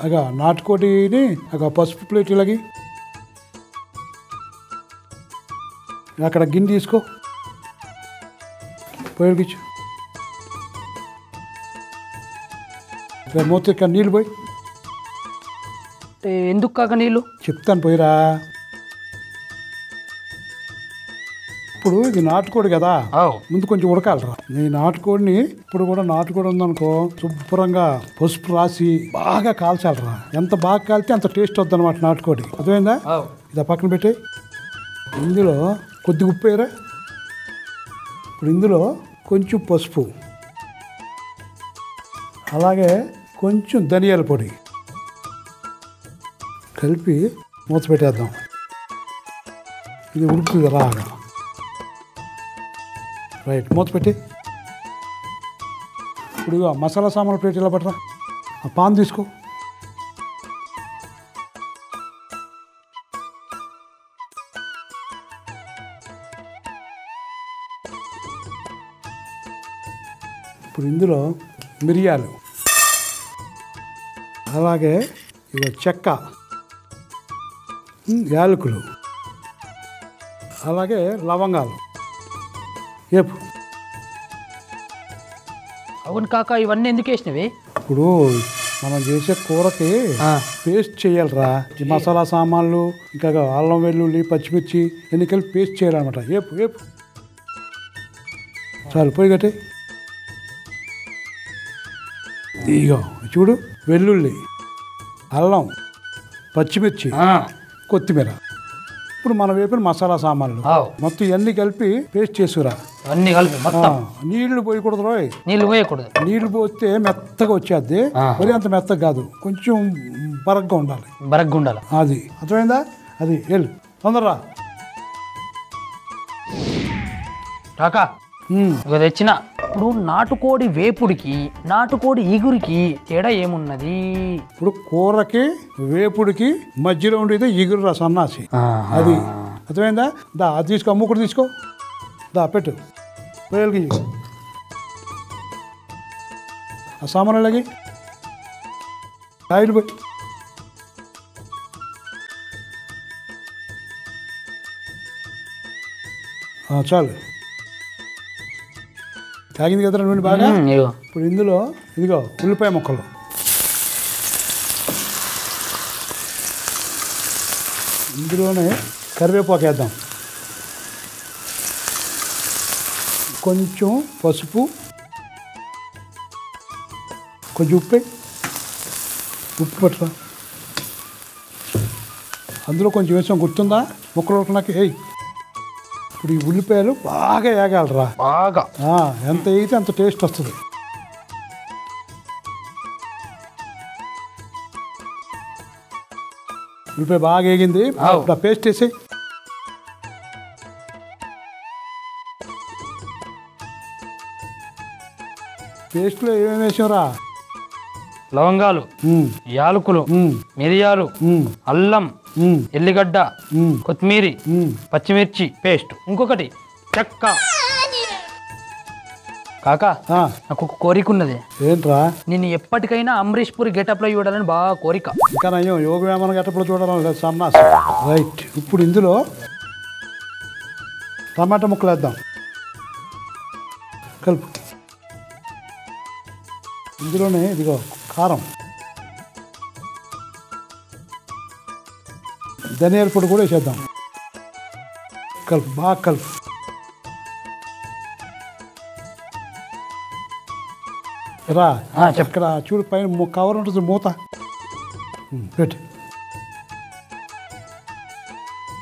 అగా నాటుకోడిని పసుపు ప్లేట్లకి అక్కడ గిన్నె తీసుకో, పోయికిచ్చు. మూత ఇక్కడ నీళ్ళు పోయి. ఎందుకు కాక నీళ్ళు చెప్తాను, పోయిరా. ఇప్పుడు ఇది నాటుకోడి కదా, ముందు కొంచెం ఉడకాలరా. ఈ నాటుకోడిని ఇప్పుడు కూడా నాటుకోడి ఉందనుకో, శుభ్రంగా పసుపు రాసి బాగా కాల్చాలరా. ఎంత బాగా కాల్తే అంత టేస్ట్ వద్దు అనమాట నాటుకోడి. అర్థమైందా? ఇది పక్కన పెట్టి ఇందులో కొద్దిగా ఉప్పు వేయరా. ఇప్పుడు ఇందులో కొంచెం పసుపు, అలాగే కొంచెం ధనియాల పొడి కలిపి మూత పెట్టేద్దాం. ఇది ఉడుకుతుంది రాగా. రైట్, మూత పెట్టి. ఇప్పుడు మసాలా సామాన్ల ప్లేట్ ఇలా పట్టరా. ఆ పాన్ తీసుకో. ఇప్పుడు ఇందులో మిరియాలు, అలాగే ఇక చెక్క, యాలకులు, అలాగే లవంగాలు ఏపు. అవును కాక, ఇవన్నీ ఎందుకు వేసినవి? ఇప్పుడు మనం చేసే కూరకి పేస్ట్ చేయాలిరా. ఈ మసాలా సామాన్లు, ఇంకా అల్లం వెల్లుల్లి పచ్చిమిర్చి ఎన్ని కలిపి పేస్ట్ చేయాలన్నమాట. ఏపు ఏపు. చాలు, పోయి కట్టి. ఇగో చూడు, వెల్లుల్లి, అల్లం, పచ్చిమిర్చి, కొత్తిమీర. ఇప్పుడు మనం వేపిన మసాలా సామాన్లు మొత్తం ఇవన్నీ కలిపి పేస్ట్ చేసుకురా. అన్ని కలిపి మొత్తం. నీళ్లు పోయకూడదు రోయ్. నీళ్ళు పోయకూడదు. నీళ్లు పోస్తే మెత్తగా వచ్చేది. మరి అంత మెత్తగా కాదు, కొంచెం బరగ్గా ఉండాలి. బరగ్గా ఉండాలి. అది అర్థమైందా? అది వెళ్ళు, తొందరరా కాకా. తెచ్చిన. ఇప్పుడు నాటుకోడి వేపుడికి నాటుకోడి ఇగురికి తేడా ఏమున్నది? ఇప్పుడు కూరకి వేపుడికి మధ్యలో ఉండేది ఇగురు రా, సన్నాసి. అది అర్థమైందా? దా అది తీసుకో, అమ్ముకుడు తీసుకో. దా పెట్టు, పోయలకి ఆ సామాన్లకి ఆయిల్ పోయి. చాలు, తాగింది కదరా నూనె బాగా. ఇప్పుడు ఇందులో ఇదిగో ఉల్లిపాయ ముక్కలు, ఇందులోనే కరివేపాకు వేద్దాం, కొంచెం పసుపు, కొంచెం ఉప్పు పట్టురా. అందులో కొంచెం వేసాం, గుర్తుందా? ముక్కలు ఉడకడానికి వేయి. ఇప్పుడు ఈ ఉల్లిపాయలు బాగా వేగాలరా. బాగా ఎంత వేగితే అంత టేస్ట్ వస్తుంది. ఉల్లిపాయ బాగా వేగింది. ఇప్పుడు ఆ పేస్ట్ వేసి. పేస్ట్లో ఏమేమి వేసావురా? లవంగాలు, యాలకులు, మిరియాలు, అల్లం, ఎల్లిగడ్డ, కొత్తిమీర, పచ్చిమిర్చి పేస్ట్, ఇంకొకటి చెక్క. కాకా, నాకు ఒక కోరిక ఉన్నది. ఏంట్రా? నేను ఎప్పటికైనా అమరీష్ పూరి గెటప్లో చూడాలని బాగా కోరిక. ఇంకా నయ్యం యోగ వేమన గెటప్లో చూడాలని లేదు, సన్నాసి. రైట్, ఇప్పుడు ఇందులో టమాటా ముక్కలు వేద్దాం, కలుపు. ఇందులోనే ఇదిగో కారం, ధనియాల పొడి కూడా వేసేద్దాం, కలుపు, బాగా కలుపు. రా ఇక్కడ చూడు, పైన కవర్ ఉంటుంది, మూత పెట్టి.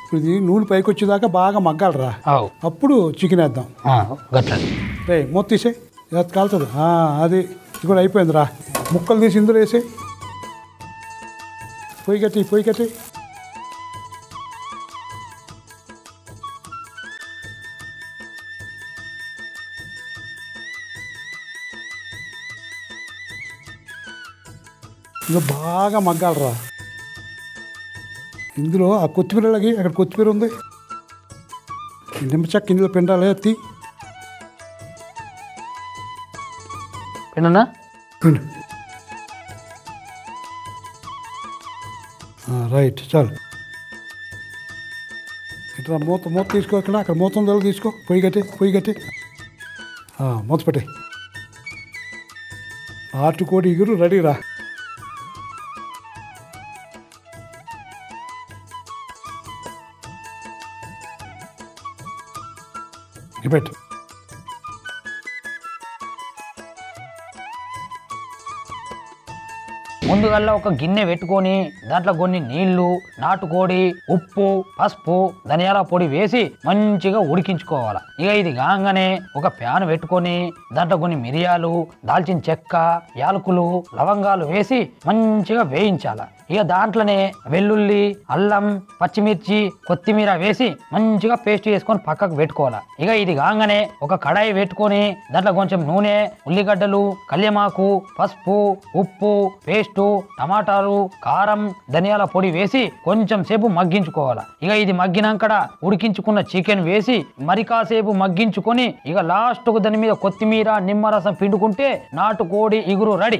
ఇప్పుడు ఇది నూనె పైకి వచ్చేదాకా బాగా మగ్గాలరా. అప్పుడు చికెన్ వేద్దాం. రే మూత తీసే, కాలుతుంది. అది ఇది కూడా అయిపోయిందిరా. ముక్కలు తీసి ఇందులో వేసే, పొయ్యి కట్టి. ఇంకా బాగా మగ్గాలరా. ఇందులో ఆ కొత్తిమీరలకి, అక్కడ కొత్తిమీర ఉంది, నిమ్మచెక్క ఇందులో పిండాలి. ఎత్తి పిండనా? పిండు. రైట్ చాలు. ఇట్లా మూత తీసుకో. అక్కడ మూత ఉందో తీసుకో. పొయ్యి కట్టి మూత పెట్టే. నాటుకోడి ఇగురు రెడీరా. పెట్టు. ముందుగల్లా ఒక గిన్నె పెట్టుకొని దాంట్లో కొన్ని నీళ్లు, నాటుకోడి, ఉప్పు, పసుపు, ధనియాల పొడి వేసి మంచిగా ఉడికించుకోవాలి. ఇక ఇది కాగానే ఒక ప్యాన్ పెట్టుకొని దాంట్లో కొన్ని మిరియాలు, దాల్చిన చెక్క, యాలకులు, లవంగాలు వేసి మంచిగా వేయించాలి. ఇక దాంట్లోనే వెల్లుల్లి, అల్లం, పచ్చిమిర్చి, కొత్తిమీర వేసి మంచిగా పేస్ట్ చేసుకొని పక్కకు పెట్టుకోవాలి. ఇక ఇది కాగానే ఒక కడాయి పెట్టుకొని దాంట్లో కొంచెం నూనె, ఉల్లిగడ్డలు, కళ్యమాకు, పసుపు, ఉప్పు, పేస్టు, టమాటాలు, కారం, ధనియాల పొడి వేసి కొంచెం సేపు మగ్గించుకోవాలి. ఇక ఇది మగ్గినాక ఉడికించుకున్న చికెన్ వేసి మరి కాసేపు మగ్గించుకొని ఇక లాస్ట్ కు దాని మీద కొత్తిమీర, నిమ్మరసం పిండుకుంటే నాటుకోడి ఇగురు రెడీ.